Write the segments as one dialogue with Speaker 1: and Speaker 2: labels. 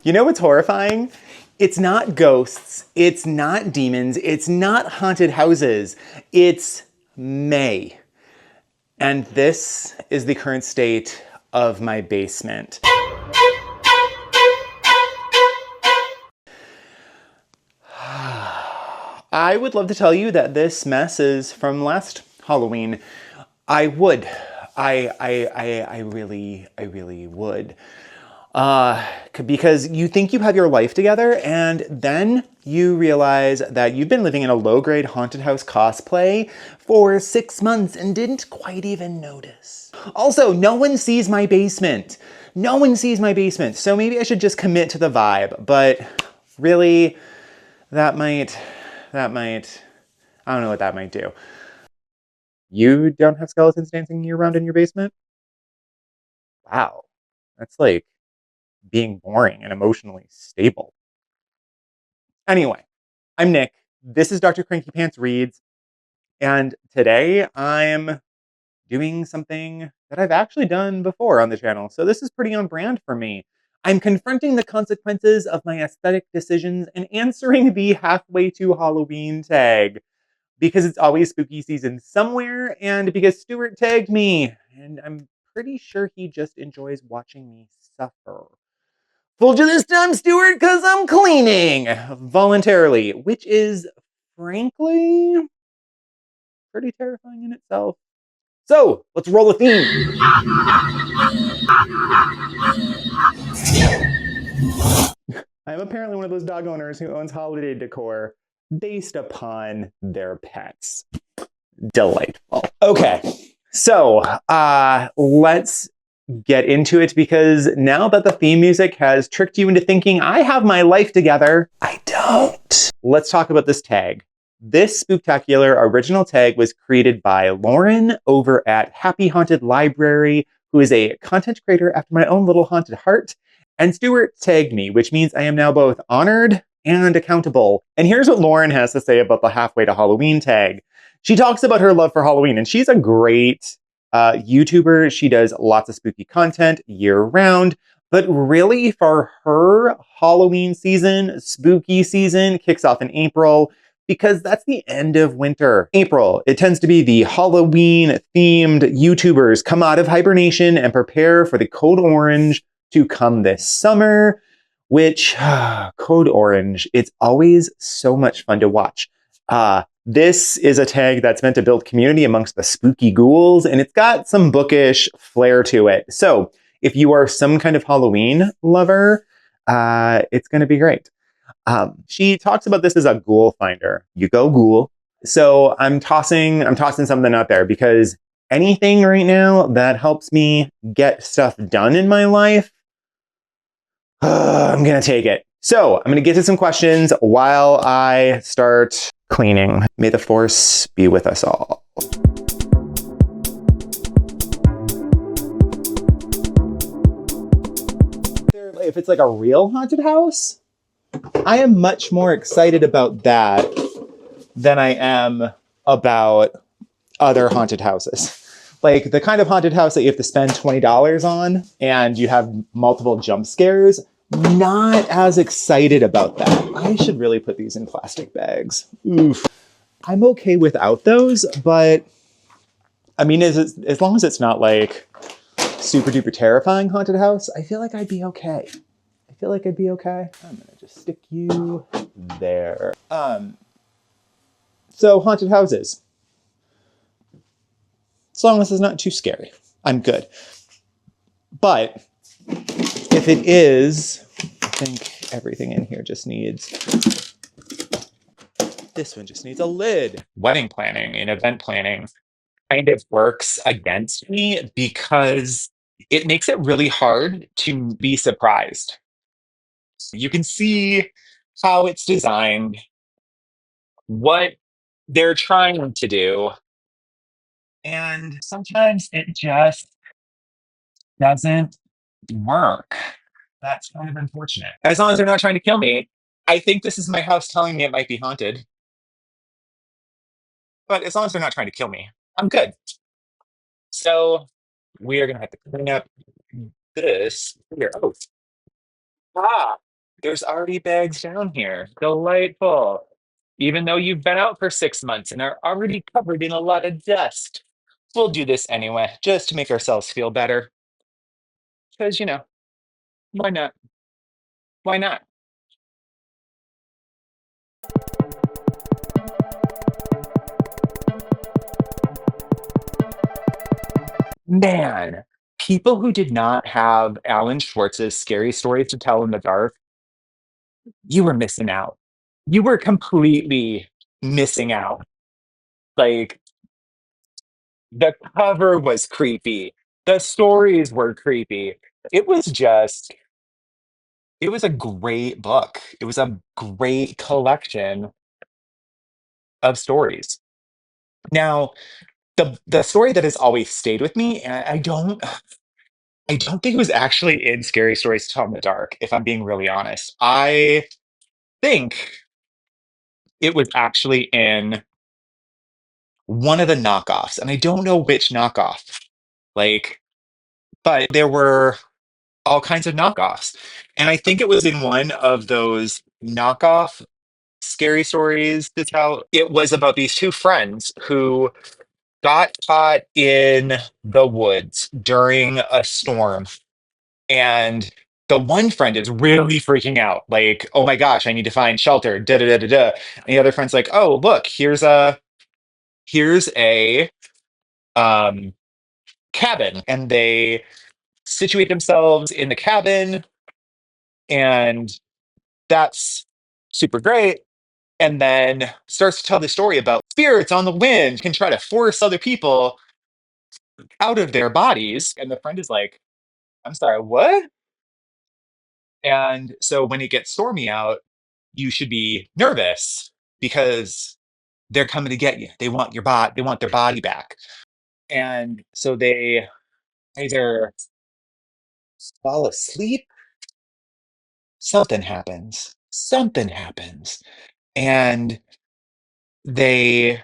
Speaker 1: You know what's horrifying? It's not ghosts, it's not demons, it's not haunted houses, it's May. And this is the current state of my basement. I would love to tell you that this mess is from last Halloween. I would. I really would. Because you think you have your life together and then you realize that you've been living in a low-grade haunted house cosplay for 6 months and didn't quite even notice. Also, no one sees my basement. No one sees my basement, so maybe I should just commit to the vibe, but really, that might, I don't know what that might do. You don't have skeletons dancing around in your basement? Wow, that's like being boring and emotionally stable. Anyway, I'm Nick. This is DrCrankyPantsReads, and today I'm doing something that I've actually done before on the channel, so this is pretty on brand for me. I'm confronting the consequences of my aesthetic decisions and answering the halfway to Halloween tag, because it's always spooky season somewhere, and because Stuart tagged me, and I'm pretty sure he just enjoys watching me suffer. Fooled you this time, Stuart, because I'm cleaning voluntarily, which is, frankly, pretty terrifying in itself. So, let's roll a theme. I'm apparently one of those dog owners who owns holiday decor based upon their pets. Delightful. Okay, so let's get into it, because now that the theme music has tricked you into thinking I have my life together, I don't. Let's talk about this tag. This spooktacular original tag was created by Lauren over at Happy Haunted Library, who is a content creator after my own little haunted heart. And Stuart tagged me, which means I am now both honored and accountable. And here's what Lauren has to say about the halfway to Halloween tag. She talks about her love for Halloween, and she's a great YouTuber. She does lots of spooky content year round, but really for her, Halloween season, spooky season, kicks off in April, because that's the end of winter. April, it tends to be the Halloween themed YouTubers come out of hibernation and prepare for the code orange to come this summer, which, code orange, it's always so much fun to watch. This is a tag that's meant to build community amongst the spooky ghouls, and it's got some bookish flair to it. So if you are some kind of Halloween lover, it's going to be great. She talks about this as a ghoul finder. You go ghoul. So I'm tossing something out there, because anything right now that helps me get stuff done in my life, I'm going to take it. So I'm going to get to some questions while I start cleaning. May the force be with us all. If it's like a real haunted house, I am much more excited about that than I am about other haunted houses. Like the kind of haunted house that you have to spend $20 on and you have multiple jump scares. Not as excited about that. I should really put these in plastic bags. Oof. I'm okay without those, but I mean, as long as it's not like super duper terrifying haunted house, I feel like I'd be okay. I'm gonna just stick you there. So haunted houses. As long as it's not too scary, I'm good. But if it is, I think everything in here just needs, this one just needs a lid. Wedding planning and event planning kind of works against me, because it makes it really hard to be surprised. You can see how it's designed, what they're trying to do, and sometimes it just doesn't work. That's kind of unfortunate. As long as they're not trying to kill me. I think this is my house telling me it might be haunted. But as long as they're not trying to kill me, I'm good. So we are going to have to clean up this here. Oh, There's already bags down here. Delightful. Even though you've been out for 6 months and are already covered in a lot of dust. We'll do this anyway, just to make ourselves feel better. Because, why not? Why not? Man, people who did not have Alan Schwartz's scary stories to tell in the dark, you were missing out. You were completely missing out. Like, the cover was creepy. The stories were creepy. It was just, it was a great book. It was a great collection of stories. Now, the story that has always stayed with me, and I don't think it was actually in Scary Stories to Tell in the Dark, if I'm being really honest. I think it was actually in one of the knockoffs, and I don't know which knockoff. Like, but there were all kinds of knockoffs. And I think it was in one of those knockoff scary stories to tell. It was about these two friends who got caught in the woods during a storm. And the one friend is really freaking out, like, oh my gosh, I need to find shelter. Da da da da da. And the other friend's like, oh, look, here's a um cabin. And they situate themselves in the cabin, and that's super great. And then starts to tell the story about spirits on the wind can try to force other people out of their bodies. And the friend is like, I'm sorry, what? And so when it gets stormy out, you should be nervous because they're coming to get you. They want your body, they want their body back. And so they either fall asleep, something happens, and they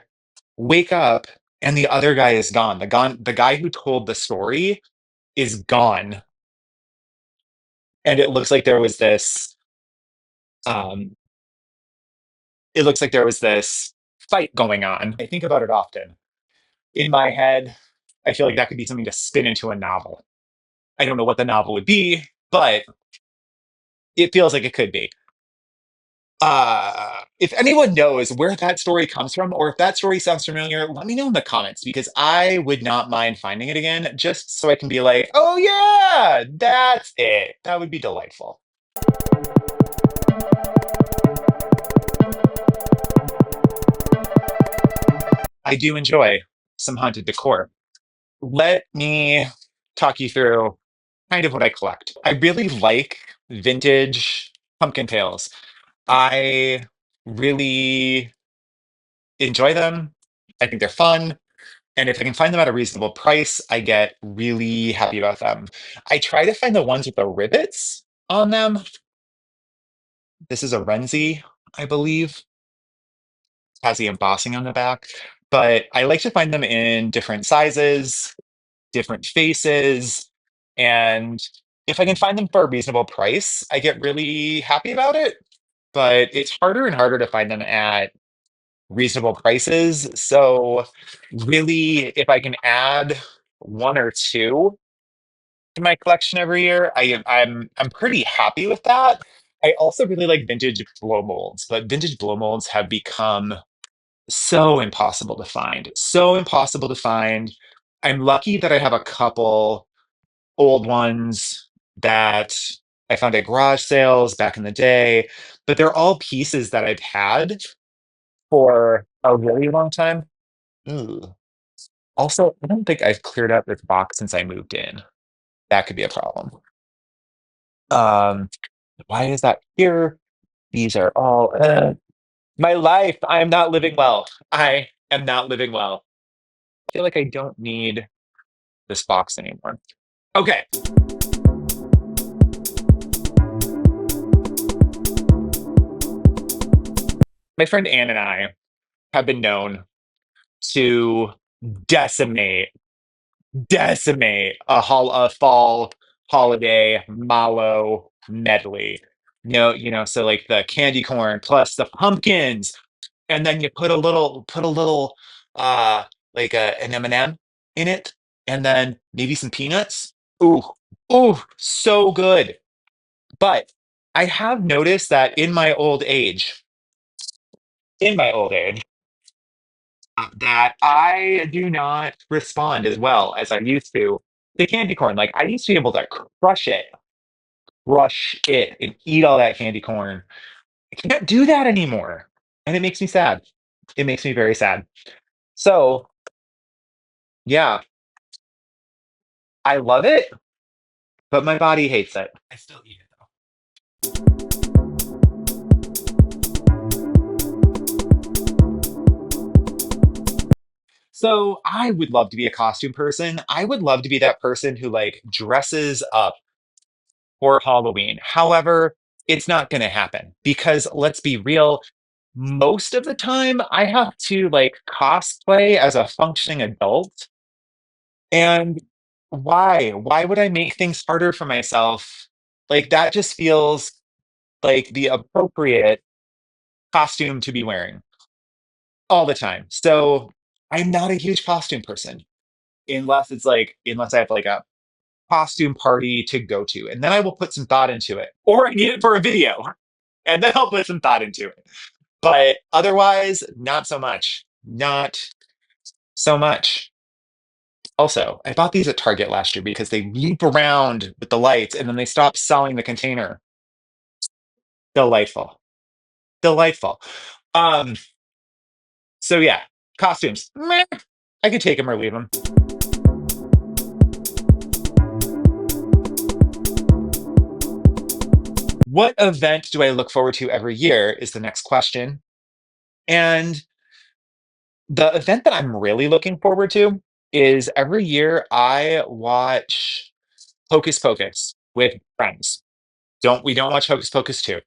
Speaker 1: wake up and the other guy is gone. The guy who told the story is gone. And um it looks like there was this fight going on. I think about it often. In my head, I feel like that could be something to spin into a novel. I don't know what the novel would be, but it feels like it could be. If anyone knows where that story comes from, or if that story sounds familiar, let me know in the comments because I would not mind finding it again, just so I can be like, oh yeah, that's it. That would be delightful. I do enjoy some haunted decor. Let me talk you through kind of what I collect. I really like vintage pumpkin tails. I really enjoy them. I think they're fun. And if I can find them at a reasonable price, I get really happy about them. I try to find the ones with the rivets on them. This is a Renzi, I believe. Has the embossing on the back. But I like to find them in different sizes, different faces, and if I can find them for a reasonable price, I get really happy about it. But it's harder and harder to find them at reasonable prices. So really, if I can add one or two to my collection every year, I'm pretty happy with that. I also really like vintage blow molds, but vintage blow molds have become so impossible to find. So impossible to find. I'm lucky that I have a couple old ones that I found at garage sales back in the day, but they're all pieces that I've had for a really long time. Ooh. Also, I don't think I've cleared out this box since I moved in. That could be a problem. Um, why is that here? These are all my life. I am not living well. I am not living well. I feel like I don't need this box anymore. Okay. My friend Ann and I have been known to decimate, decimate a fall holiday mallow medley. So like the candy corn plus the pumpkins, and then you put a little uh an M&M in it, and then maybe some peanuts. Ooh, ooh, so good. But I have noticed that in my old age, that I do not respond as well as I used to candy corn. Like I used to be able to crush it, and eat all that candy corn. I can't do that anymore, and it makes me sad. It makes me very sad. So yeah, I love it, but my body hates it. I still eat it though. So I would love to be a costume person. I would love to be that person who like dresses up for Halloween. However, it's not going to happen because let's be real, most of the time I have to like cosplay as a functioning adult. And why? Why would I make things harder for myself? Like that just feels like the appropriate costume to be wearing all the time. So I'm not a huge costume person unless I have like a costume party to go to, and then I will put some thought into it, or I need it for a video, and then I'll put some thought into it. But otherwise, not so much. Not so much. Also, I bought these at Target last year because they loop around with the lights and then they stop selling the container. Delightful. Delightful. Um, so yeah, costumes. Meh. I could take them or leave them. What event do I look forward to every year is the next question. And the event that I'm really looking forward to is every year I watch Hocus Pocus with friends. We don't watch Hocus Pocus 2.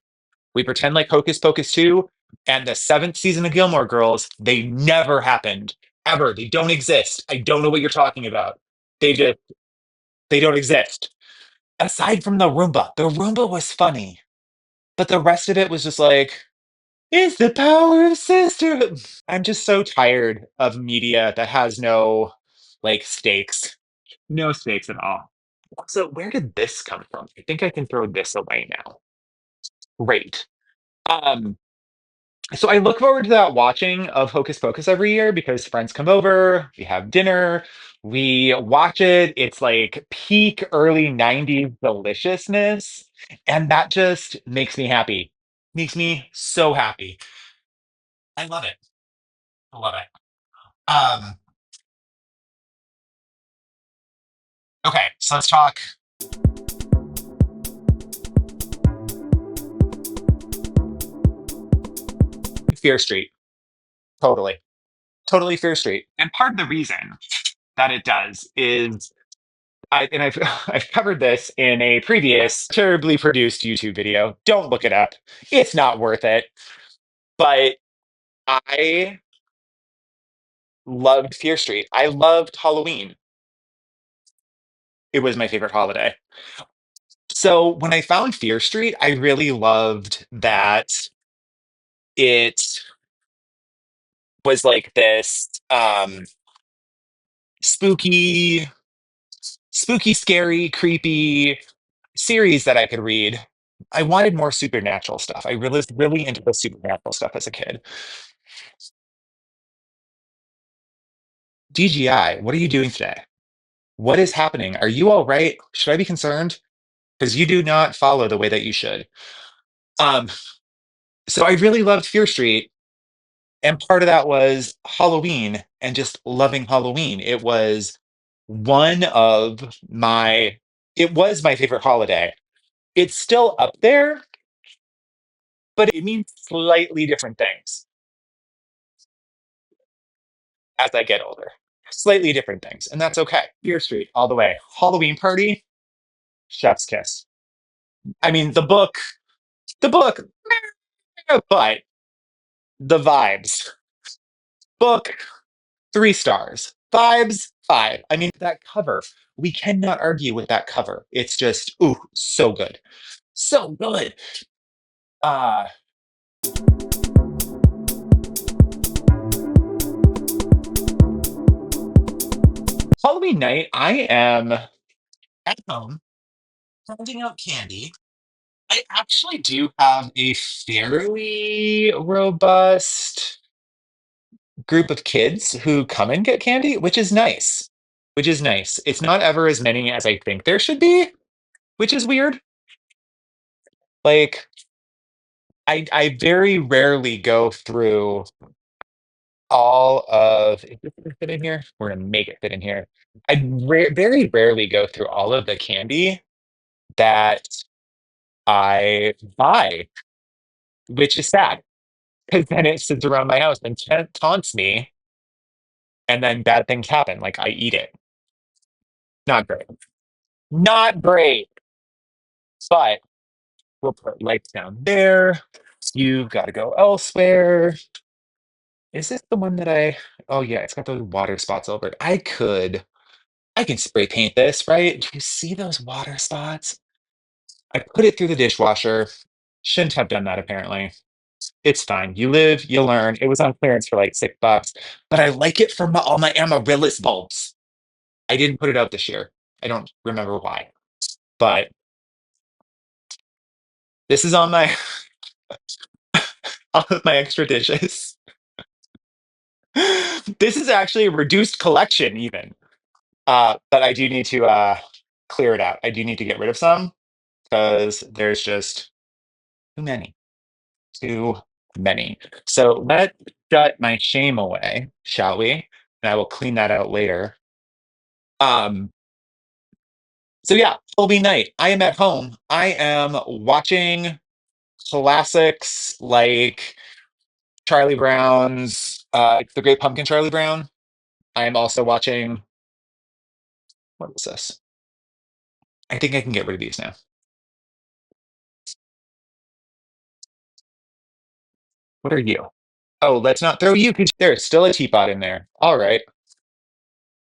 Speaker 1: We pretend like Hocus Pocus 2 and the seventh season of Gilmore Girls, they never happened. Ever. They don't exist. I don't know what you're talking about. They just they don't exist. Aside from the Roomba was funny, but the rest of it was just like, it's the power of sisterhood. I'm just so tired of media that has no like stakes. No stakes at all. So where did this come from? I think I can throw this away now. Great. Um, so I look forward to that watching of Hocus Pocus every year because friends come over, we have dinner, we watch it. It's like peak early 90s deliciousness. And that just makes me happy. Makes me so happy. I love it. I love it. Um, okay, so let's talk Fear Street. Totally. Totally Fear Street. And part of the reason that it does is I've I've covered this in a previous terribly produced YouTube video. Don't look it up. It's not worth it. But I loved Fear Street. I loved Halloween. It was my favorite holiday. So when I found Fear Street, I really loved that it was like this spooky, spooky, scary, creepy series that I could read. I wanted more supernatural stuff. I really was really into the supernatural stuff as a kid. DGI, what are you doing today? What is happening? Are you all right? Should I be concerned? Because you do not follow the way that you should. Um, so I really loved Fear Street, and part of that was Halloween and just loving Halloween. One of my it was my favorite holiday. It's still up there, but it means slightly different things as I get older. Slightly different things, and that's okay. Fear Street all the way. Halloween party, chef's kiss. I mean, the book, but the vibes. Book, 3 stars. Vibes, 5. I mean, that cover, we cannot argue with that cover. It's just, ooh, so good. So good. Uh, Halloween night, I am at home handing out candy. I actually do have a fairly robust group of kids who come and get candy, which is nice. Which is nice. It's not ever as many as I think there should be, which is weird. Like, I very rarely go through all of. Is this gonna fit in here? We're gonna make it fit in here. Very rarely go through all of the candy that I buy, which is sad because then it sits around my house and taunts me, and then bad things happen. Like I eat it. Not great. Not great. But we'll put lights down there. You've got to go elsewhere. Is this the one that I? Oh yeah, it's got those water spots over it. I can spray paint this, right? Do you see those water spots? I put it through the dishwasher. Shouldn't have done that apparently. It's fine. You live, you learn. It was on clearance for like $6, but I like it for all my amaryllis bulbs. I didn't put it out this year. I don't remember why, but this is on my all of my extra dishes. This is actually a reduced collection, even. But I do need to clear it out. I do need to get rid of some because there's just too many. Too many. So let's shut my shame away, shall we? And I will clean that out later. Um, so yeah, Halloween night. I am at home. I am watching classics like Charlie Brown's The Great Pumpkin Charlie Brown. I am also watching what is this? I think I can get rid of these now. What are you? Oh, let's not throw you because there's still a teapot in there. All right.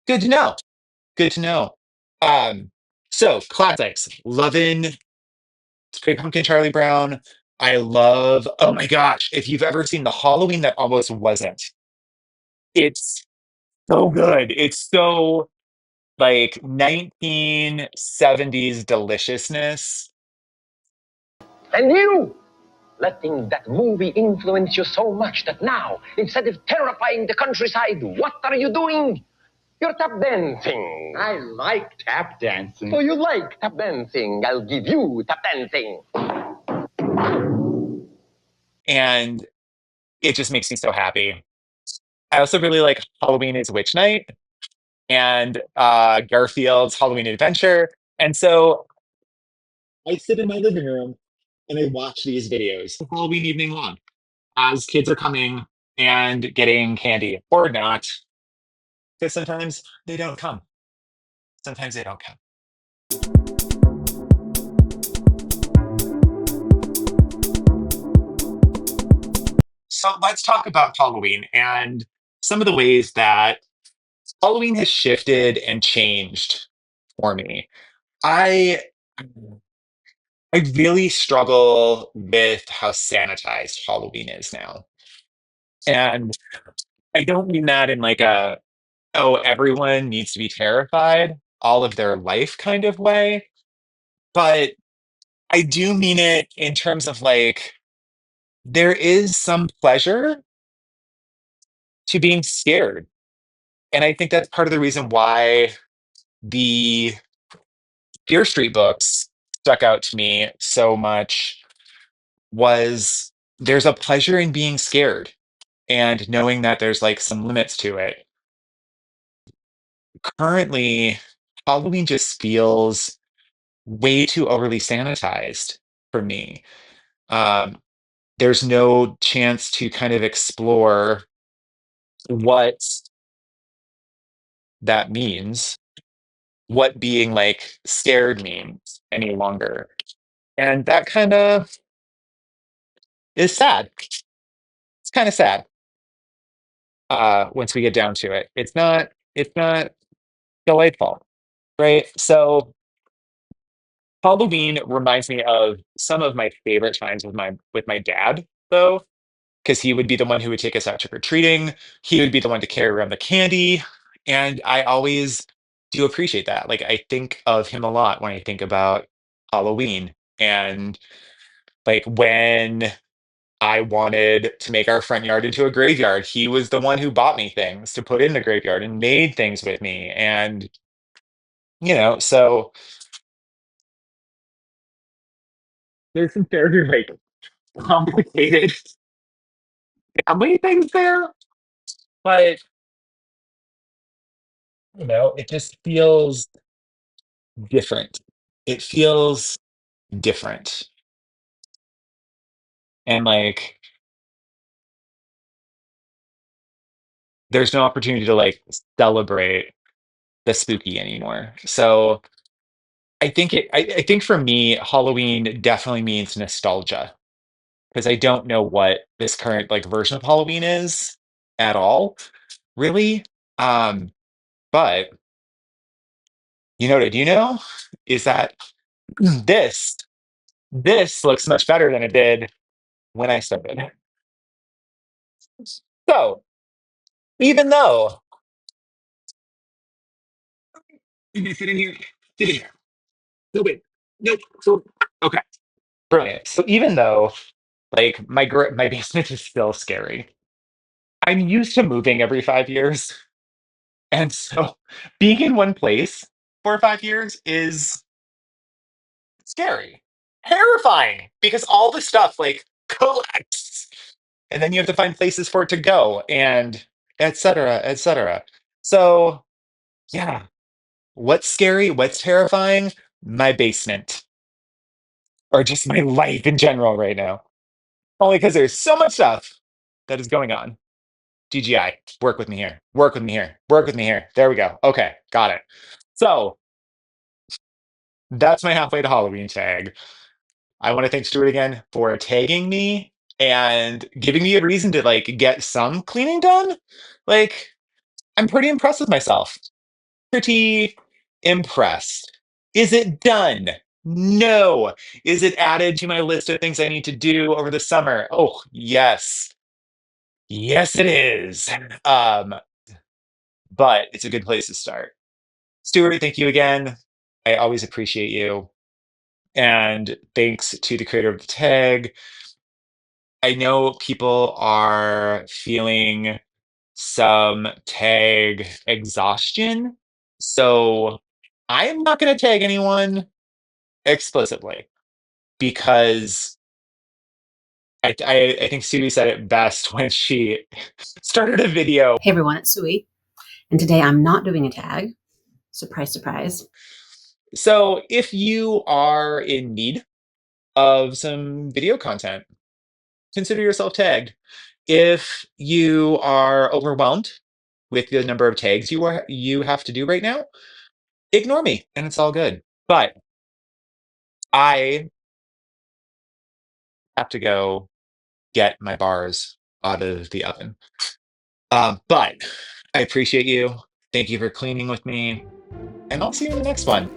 Speaker 1: Good to know. Good to know. Um, so classics. Loving Great Pumpkin Charlie Brown. I love, oh my gosh, if you've ever seen the Halloween that almost wasn't, it's so good. It's so like 1970s deliciousness.
Speaker 2: And you, letting that movie influence you so much that now, instead of terrifying the countryside, what are you doing? You're tap dancing.
Speaker 3: I like tap dancing.
Speaker 2: So you like tap dancing? I'll give you tap dancing.
Speaker 1: And it just makes me so happy. I also really like Halloween is Witch Night and Garfield's Halloween Adventure. And so I sit in my living room and I watch these videos Halloween evening long as kids are coming and getting candy or not, because sometimes they don't come. Sometimes they don't come. So let's talk about Halloween and some of the ways that Halloween has shifted and changed for me. I I really struggle with how sanitized Halloween is now. And I don't mean that in like a, oh, everyone needs to be terrified all of their life kind of way. But I do mean it in terms of like, there is some pleasure to being scared. And I think that's part of the reason why the Fear Street books stuck out to me so much was there's a pleasure in being scared and knowing that there's like some limits to it. Currently, Halloween just feels way too overly sanitized for me. Um, there's no chance to kind of explore what that means, what being like scared means any longer. And that kind of is sad. It's kind of sad once we get down to it. It's not delightful, right? So Halloween reminds me of some of my favorite times with my dad, though, because he would be the one who would take us out trick or treating. He would be the one to carry around the candy, and I always do appreciate that. Like I think of him a lot when I think about Halloween, and like when I wanted to make our front yard into a graveyard, he was the one who bought me things to put in the graveyard and made things with me, and so there's some very like complicated family things there, but it just feels different. It feels different. And like there's no opportunity to like celebrate the spooky anymore. So I think for me, Halloween definitely means nostalgia because I don't know what this current like version of Halloween is at all, really. Um, but what I do know is that this this looks much better than it did when I started. So even though you can sit in here, sit in here. No wait, nope. So okay, brilliant. So even though like my basement is still scary, I'm used to moving every 5 years, and so being in one place for 5 years is scary, terrifying because all the stuff like collects, and then you have to find places for it to go, and et cetera, et cetera. So yeah, what's scary? What's terrifying? My basement, or just my life in general right now. Only because there's so much stuff that is going on. GGI, work with me here. Work with me here. Work with me here. There we go. Okay, got it. So that's my halfway to Halloween tag. I want to thank Stuart again for tagging me and giving me a reason to like get some cleaning done. Like, I'm pretty impressed with myself. Pretty impressed. Is it done? No. Is it added to my list of things I need to do over the summer? Oh, yes. Yes, it is. Um, but it's a good place to start. Stuart, thank you again. I always appreciate you. And thanks to the creator of the tag. I know people are feeling some tag exhaustion. So I am not going to tag anyone explicitly because I think Sue said it best when she started a video.
Speaker 4: Hey everyone, it's Sui, and today I'm not doing a tag. Surprise, surprise.
Speaker 1: So if you are in need of some video content, consider yourself tagged. If you are overwhelmed with the number of tags you have to do right now, ignore me and it's all good. But I have to go get my bars out of the oven. But I appreciate you. Thank you for cleaning with me, and I'll see you in the next one.